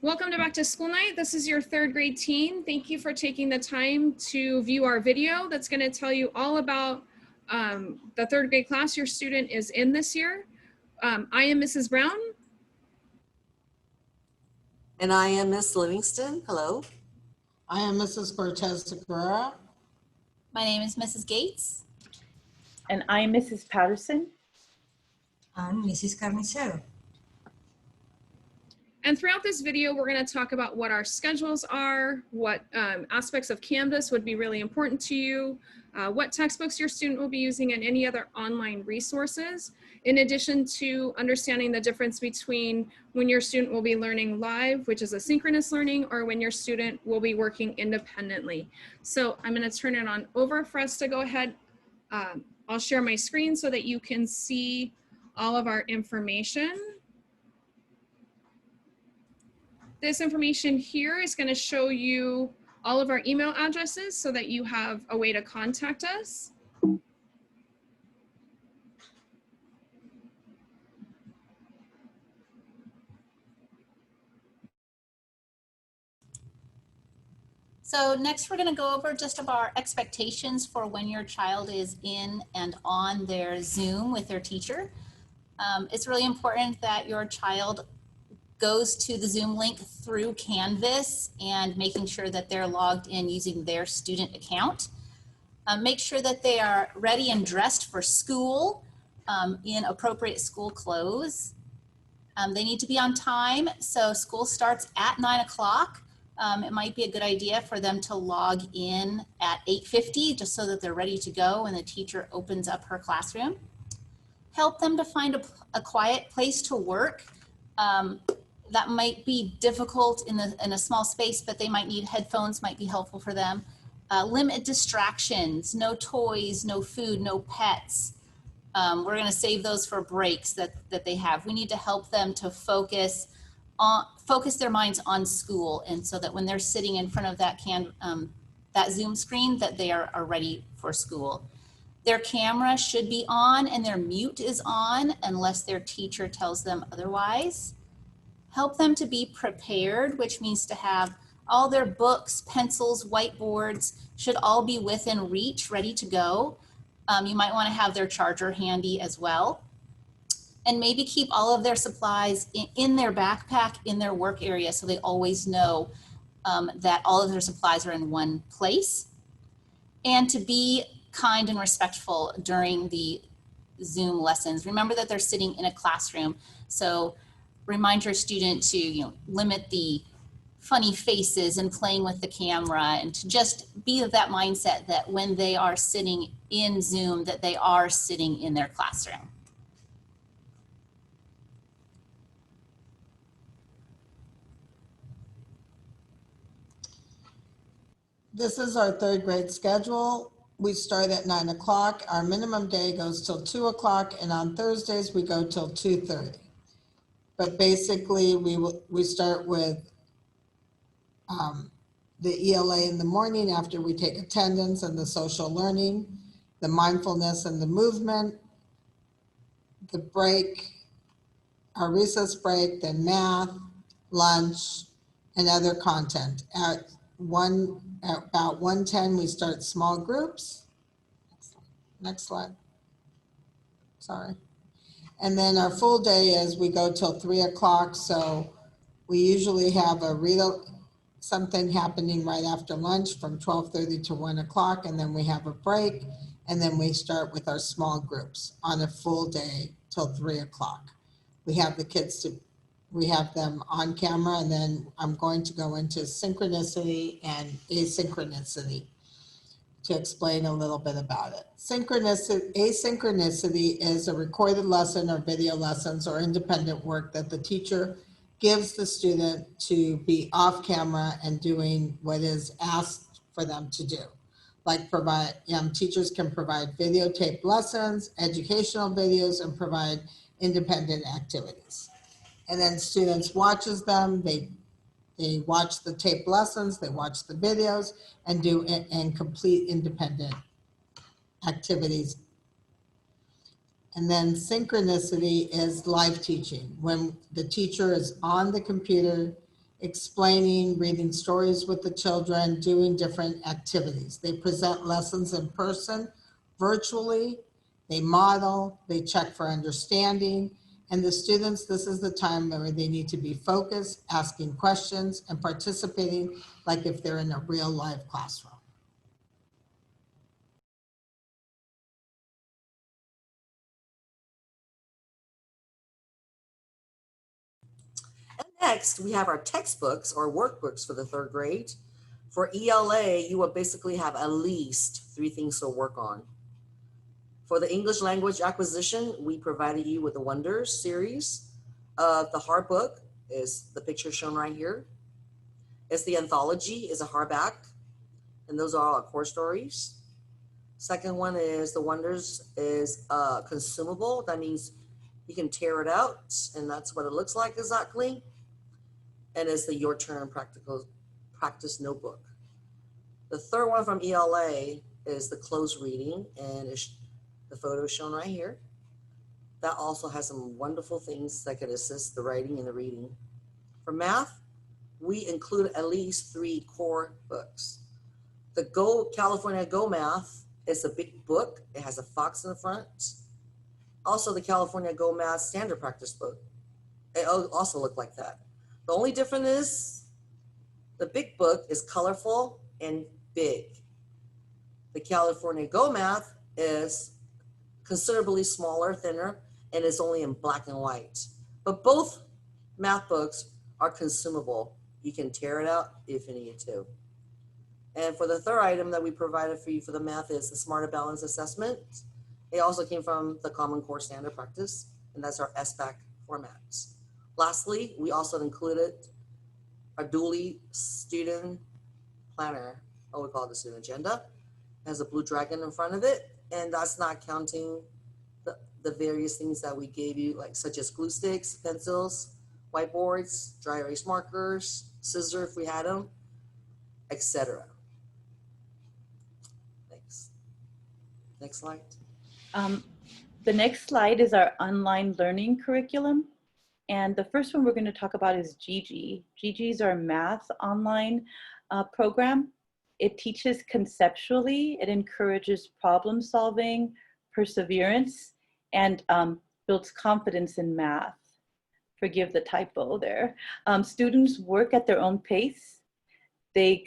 Welcome to Back to School Night. This is your third grade teen. Thank you for taking the time to view our video that's going to tell you all about the third grade class your student is in this year. I am Mrs. Brown. And I am Miss Livingston. Hello. I am Mrs. Cortez-Segura. My name is Mrs. Gates. And I'm Mrs. Patterson. I'm Mrs. Carnicero. And throughout this video, we're going to talk about what our schedules are, what aspects of Canvas would be really important to you, what textbooks your student will be using, and any other online resources, in addition to understanding the difference between when your student will be learning live, which is asynchronous learning, or when your student will be working independently. So I'm going to turn it on over for us to go ahead. I'll share my screen so that you can see all of our information. This information here is going to show you all of our email addresses so that you have a way to contact us. So next we're going to go over just about our expectations for when your child is in and on their Zoom with their teacher. It's really important that your child goes to the Zoom link through Canvas and making sure that they're logged in using their student account. Make sure that they are ready and dressed for school in appropriate school clothes. They need to be on time, so school starts at 9 o'clock. It might be a good idea for them to log in at 8:50 just so that they're ready to go when the teacher opens up her classroom. Help them to find a quiet place to work. That might be difficult in a small space, but they might need headphones, might be helpful for them. Limit distractions, no toys, no food, no pets. We're going to save those for breaks that they have. We need to help them to focus their minds on school, and so that when they're sitting in front of that Zoom screen, that they are ready for school. Their camera should be on and their mute is on unless their teacher tells them otherwise. Help them to be prepared, which means to have all their books, pencils, whiteboards should all be within reach, ready to go. You might want to have their charger handy as well. And maybe keep all of their supplies in their backpack in their work area so they always know that all of their supplies are in one place. And to be kind and respectful during the Zoom lessons. Remember that they're sitting in a classroom, so remind your student to limit the funny faces and playing with the camera, and to just be of that mindset that when they are sitting in Zoom, that they are sitting in their classroom. This is our third grade schedule. We start at 9 o'clock. Our minimum day goes till 2 o'clock, and on Thursdays we go till 2:30. But basically we start with the ELA in the morning after we take attendance, and the social learning, the mindfulness and the movement, the break, our recess break, then math, lunch, and other content. At about 1:10 we start small groups. Next slide. Sorry. And then our full day is we go till 3 o'clock. So we usually have something happening right after lunch from 12:30 to 1 o'clock. And then we have a break. And then we start with our small groups on a full day till 3 o'clock. We have we have them on camera, and then I'm going to go into synchronicity and asynchronicity to explain a little bit about it. Asynchronicity is a recorded lesson or video lessons or independent work that the teacher gives the student to be off camera and doing what is asked for them to do. Like teachers can provide videotaped lessons, educational videos, and provide independent activities. And then students watches them, they watch the taped lessons, they watch the videos, and complete independent activities. And then synchronicity is live teaching, when the teacher is on the computer explaining, reading stories with the children, doing different activities. They present lessons in person, virtually, they model, they check for understanding, and the students, this is the time where they need to be focused, asking questions, and participating like if they're in a real live classroom. And next, we have our textbooks or workbooks for the 3rd grade. For ELA, you will basically have at least 3 things to work on. For the English language acquisition, we provided you with the Wonders series. The hard book is the picture shown right here. It's the anthology, is a hardback, and those are all our core stories. Second one is the Wonders is consumable. That means you can tear it out, and that's what it looks like exactly. And it's the Your Turn practice notebook. The third one from ELA is the closed reading, and it's the photo shown right here. That also has some wonderful things that could assist the writing and the reading. For math, we include at least 3 core books. The California Go Math is a big book. It has a fox in the front. Also, the California Go Math standard practice book. It also looked like that. The only difference is the big book is colorful and big. The California Go Math is considerably smaller, thinner, and is only in black and white. But both math books are consumable. You can tear it out if you need to. And for the third item that we provided for you for the math is the Smarter Balance Assessment. It also came from the Common Core Standard Practice, and that's our SBAC formats. Lastly, we also included our Dooley student planner, what we call the student agenda. It has a blue dragon in front of it, and that's not counting the various things that we gave you, like such as glue sticks, pencils, whiteboards, dry erase markers, scissors if we had them, etc. Thanks. Next slide. The next slide is our online learning curriculum. And the first one we're going to talk about is Gigi. Gigi is our math online program. It teaches conceptually, it encourages problem solving, perseverance, and builds confidence in math. Forgive the typo there. Students work at their own pace. They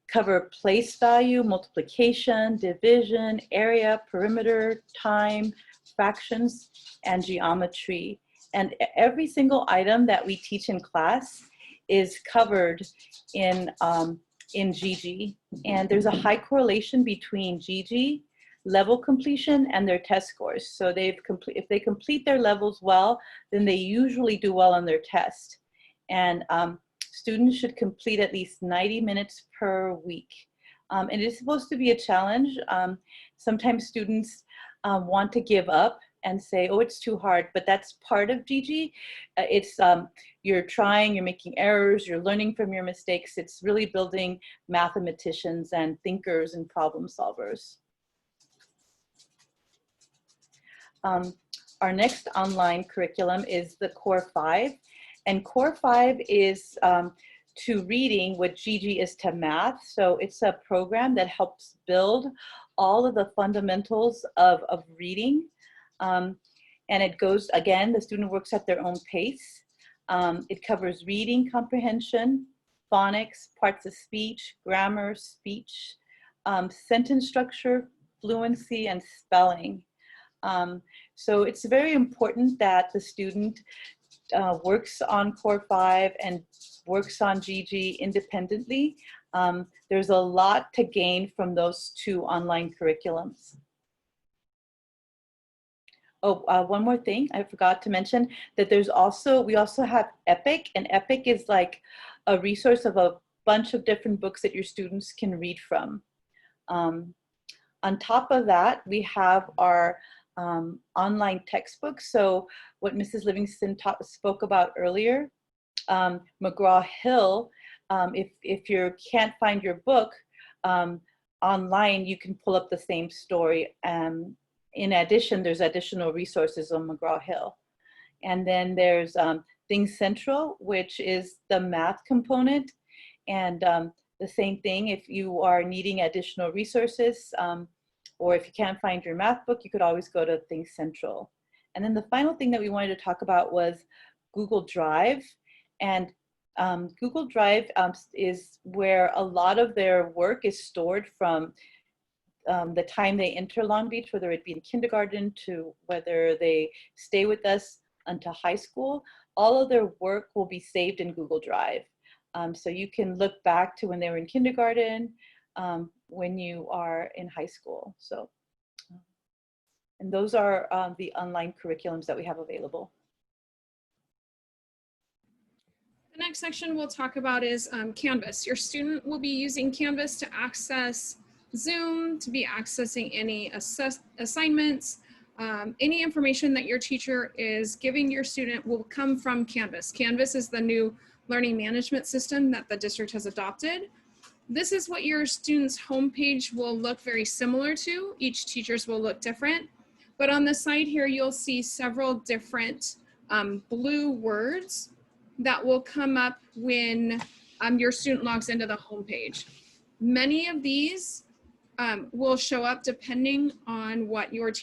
cover place value, multiplication, division, area, perimeter, time, fractions, and geometry. And every single item that we teach in class is covered in Gigi. And there's a high correlation between Gigi, level completion, and their test scores. So if they complete their levels well, then they usually do well on their test. And students should complete at least 90 minutes per week. And it is supposed to be a challenge. Sometimes students want to give up and say, oh, it's too hard, but that's part of Gigi. It's you're trying, you're making errors, you're learning from your mistakes. It's really building mathematicians and thinkers and problem solvers. Our next online curriculum is the Core 5. And Core 5 is to reading what Gigi is to math. So it's a program that helps build all of the fundamentals of reading. And it goes, again, the student works at their own pace. It covers reading comprehension, phonics, parts of speech, grammar, speech, sentence structure, fluency, and spelling. So it's very important that the student works on Core 5 and works on Gigi independently. There's a lot to gain from those 2 online curriculums. Oh, one more thing I forgot to mention, that we also have Epic, and Epic is like a resource of a bunch of different books that your students can read from. On top of that, we have our online textbooks. So what Mrs. Livingston spoke about earlier, McGraw-Hill, if you can't find your book online, you can pull up the same story. In addition, there's additional resources on McGraw-Hill. And then there's Things Central, which is the math component. And the same thing, if you are needing additional resources, or if you can't find your math book, you could always go to Things Central. And then the final thing that we wanted to talk about was Google Drive. And Google Drive is where a lot of their work is stored from the time they enter Long Beach, whether it be in kindergarten to whether they stay with us until high school. All of their work will be saved in Google Drive. So you can look back to when they were in kindergarten, when you are in high school. So, and those are the online curriculums that we have available. The next section we'll talk about is Canvas. Your student will be using Canvas to access Zoom, to be accessing any assignments. Any information that your teacher is giving your student will come from Canvas. Canvas is the new learning management system that the district has adopted. This is what your student's homepage will look very similar to. Each teacher's will look different. But on the side here, you'll see several different blue words that will come up when your student logs into the homepage. Many of these will show up depending on what your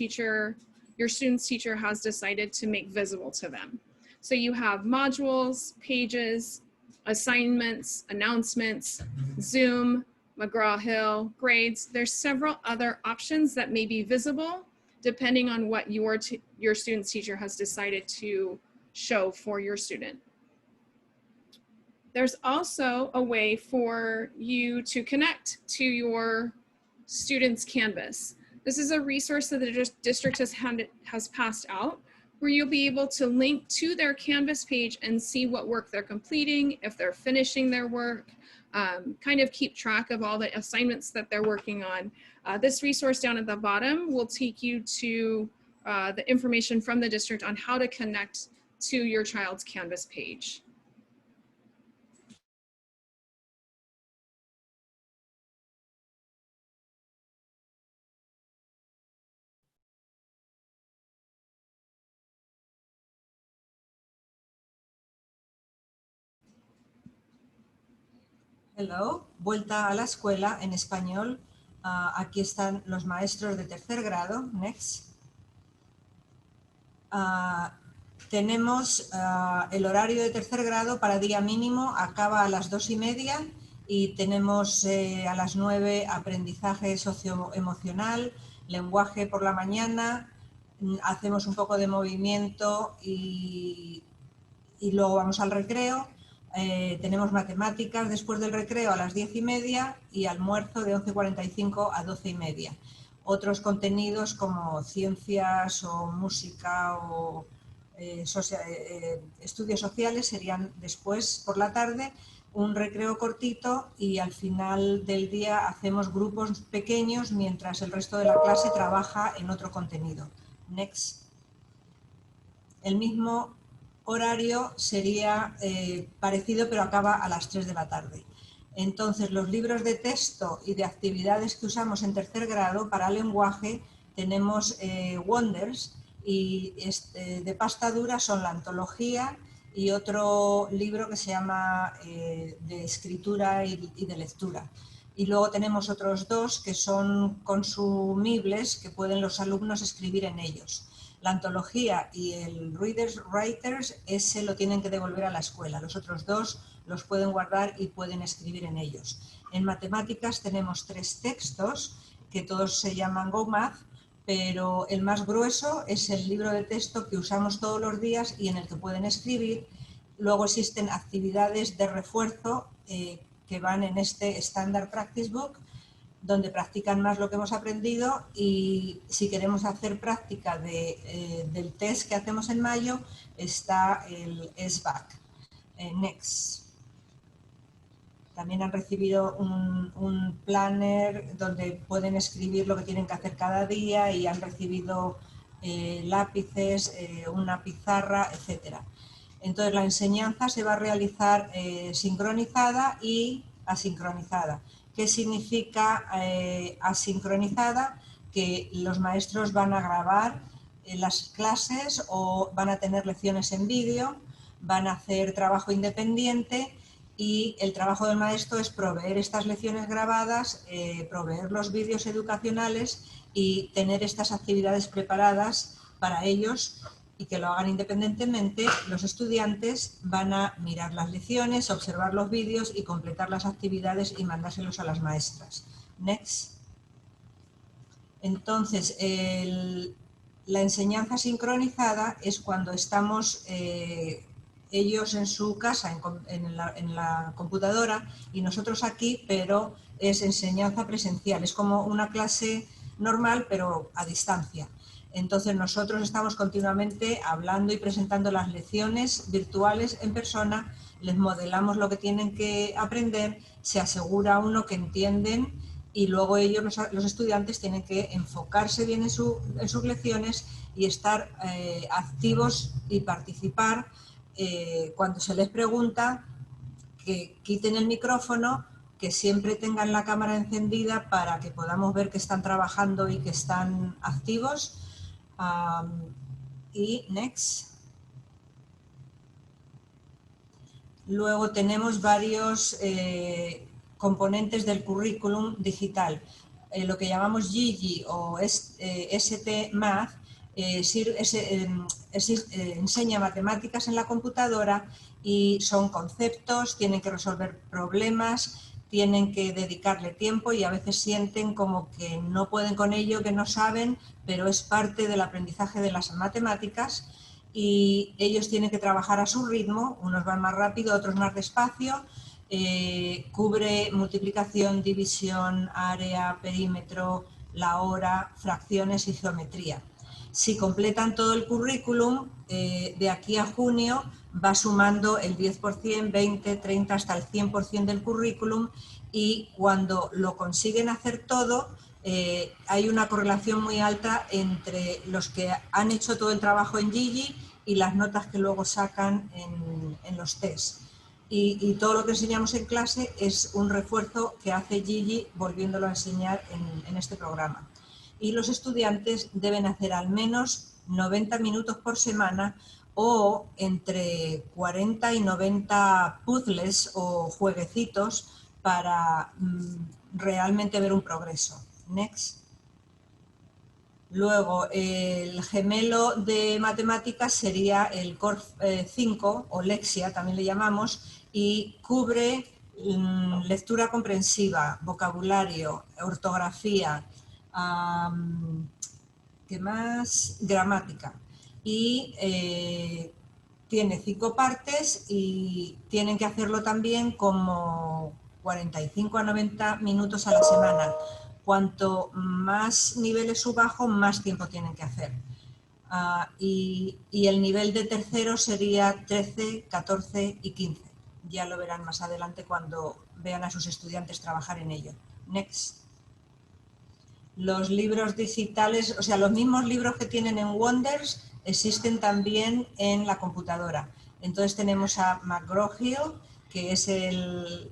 student's teacher has decided to make visible to them. So you have modules, pages, assignments, announcements, Zoom, McGraw-Hill, grades. There's several other options that may be visible depending on what your student's teacher has decided to show for your student. There's also a way for you to connect to your student's Canvas. This is a resource that the district has passed out, where you'll be able to link to their Canvas page and see what work they're completing, if they're finishing their work, kind of keep track of all the assignments that they're working on. This resource down at the bottom will take you to the information from the district on how to connect to your child's Canvas page. Hello, vuelta a la escuela en español. Aquí están los maestros de tercer grado. Next. Tenemos el horario de tercer grado para día mínimo, acaba a las 2:30 y tenemos a las 9 aprendizaje socioemocional, lenguaje por la mañana, hacemos un poco de movimiento y luego vamos al recreo. Tenemos matemáticas después del recreo a las 10:30 y almuerzo de 11:45 a 12:30. Otros contenidos como ciencias o música o estudios sociales serían después por la tarde, un recreo cortito y al final del día hacemos grupos pequeños mientras el resto de la clase trabaja en otro contenido. Next. El mismo horario sería parecido, pero acaba a las 3 de la tarde. Entonces, los libros de texto y de actividades que usamos en tercer grado para lenguaje tenemos Wonders y de pasta dura son la antología y otro libro que se llama de escritura y de lectura. Y luego tenemos otros dos que son consumibles que pueden los alumnos escribir en ellos. La antología y el Readers Writers, ese lo tienen que devolver a la escuela. Los otros dos los pueden guardar y pueden escribir en ellos. En matemáticas tenemos 3 textos que todos se llaman Go Math, pero el más grueso es el libro de texto que usamos todos los días y en el que pueden escribir. Luego existen actividades de refuerzo que van en este Standard Practice Book, donde practican más lo que hemos aprendido y si queremos hacer práctica del test que hacemos en mayo, está el SBAC. Next. También han recibido un planner donde pueden escribir lo que tienen que hacer cada día y han recibido lápices, una pizarra, etc. Entonces la enseñanza se va a realizar sincronizada y asincronizada. ¿Qué significa asincronizada? Que los maestros van a grabar las clases o van a tener lecciones en vídeo van a hacer trabajo independiente y el trabajo del maestro es proveer estas lecciones grabadas, proveer los vídeos educacionales y tener estas actividades preparadas para ellos y que lo hagan independientemente. Los estudiantes van a mirar las lecciones, observar los vídeos y completar las actividades y mandárselos a las maestras. Next. Entonces, la enseñanza sincronizada es cuando estamos ellos en su casa, en la computadora, y nosotros aquí, pero es enseñanza presencial. Es como una clase normal, pero a distancia. Entonces, nosotros estamos continuamente hablando y presentando las lecciones virtuales en persona, les modelamos lo que tienen que aprender, se asegura uno que entienden y luego ellos, los estudiantes, tienen que enfocarse bien en sus lecciones y estar activos y participar. Cuando se les pregunta, que quiten el micrófono, que siempre tengan la cámara encendida para que podamos ver que están trabajando y que están activos. Y next. Luego tenemos varios componentes del currículum digital. Lo que llamamos Gigi o ST Math enseña matemáticas en la computadora y son conceptos, tienen que resolver problemas, tienen que dedicarle tiempo y a veces sienten como que no pueden con ello, que no saben, pero es parte del aprendizaje de las matemáticas. Y ellos tienen que trabajar a su ritmo, unos van más rápido, otros más despacio, cubre multiplicación, división, área, perímetro, la hora, fracciones y geometría. Si completan todo el currículum, de aquí a junio va sumando el 10%, 20, 30, hasta el 100% del currículum y cuando lo consiguen hacer todo, hay una correlación muy alta entre los que han hecho todo el trabajo en Gigi y las notas que luego sacan en los tests. Y todo lo que enseñamos en clase es un refuerzo que hace Gigi volviéndolo a enseñar en este programa. Y los estudiantes deben hacer al menos 90 minutos por semana o entre 40 y 90 puzzles o jueguecitos para realmente ver un progreso. Next. Luego, el gemelo de matemáticas sería el Core 5 o Lexia, también le llamamos, y cubre lectura comprensiva, vocabulario, ortografía, ¿qué más? Gramática. Y tiene 5 partes y tienen que hacerlo también como 45 a 90 minutos a la semana. Cuanto más niveles subajo, más tiempo tienen que hacer. Y el nivel de tercero sería 13, 14 y 15. Ya lo verán más adelante cuando vean a sus estudiantes trabajar en ello. Next. Los libros digitales, o sea, los mismos libros que tienen en Wonders existen también en la computadora. Entonces tenemos a McGraw-Hill, que es el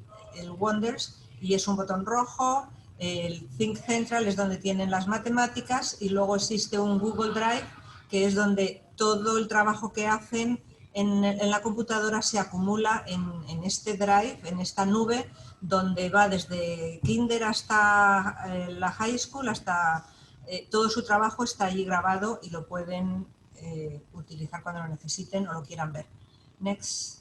Wonders, y es un botón rojo. El Think Central es donde tienen las matemáticas y luego existe un Google Drive, que es donde todo el trabajo que hacen en la computadora se acumula en este drive, en esta nube, donde va desde kinder hasta la high school, hasta todo su trabajo está allí grabado y lo pueden utilizar cuando lo necesiten o lo quieran ver. Next.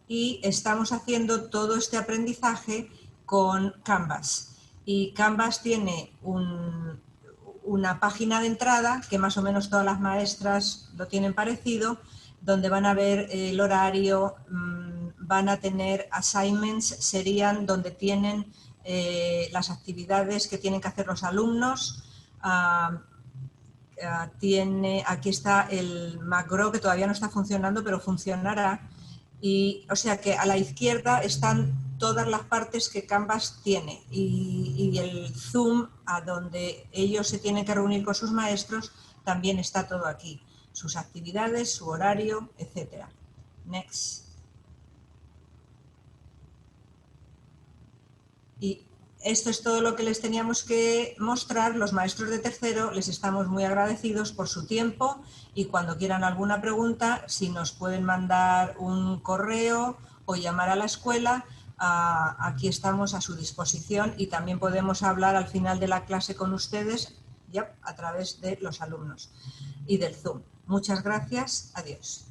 Y estamos haciendo todo este aprendizaje con Canvas. Y Canvas tiene una página de entrada, que más o menos todas las maestras lo tienen parecido, donde van a ver el horario, van a tener assignments, serían donde tienen las actividades que tienen que hacer los alumnos. Aquí está el macro que todavía no está funcionando, pero funcionará. Y, o sea que a la izquierda están todas las partes que Canvas tiene y el Zoom, a donde ellos se tienen que reunir con sus maestros, también está todo aquí. Sus actividades, su horario, etc. Next. Y Esto es todo lo que les teníamos que mostrar. Los maestros de tercero les estamos muy agradecidos por su tiempo y cuando quieran alguna pregunta, si nos pueden mandar un correo o llamar a la escuela, aquí estamos a su disposición y también podemos hablar al final de la clase con ustedes ya a través de los alumnos y del Zoom. Muchas gracias. Adiós.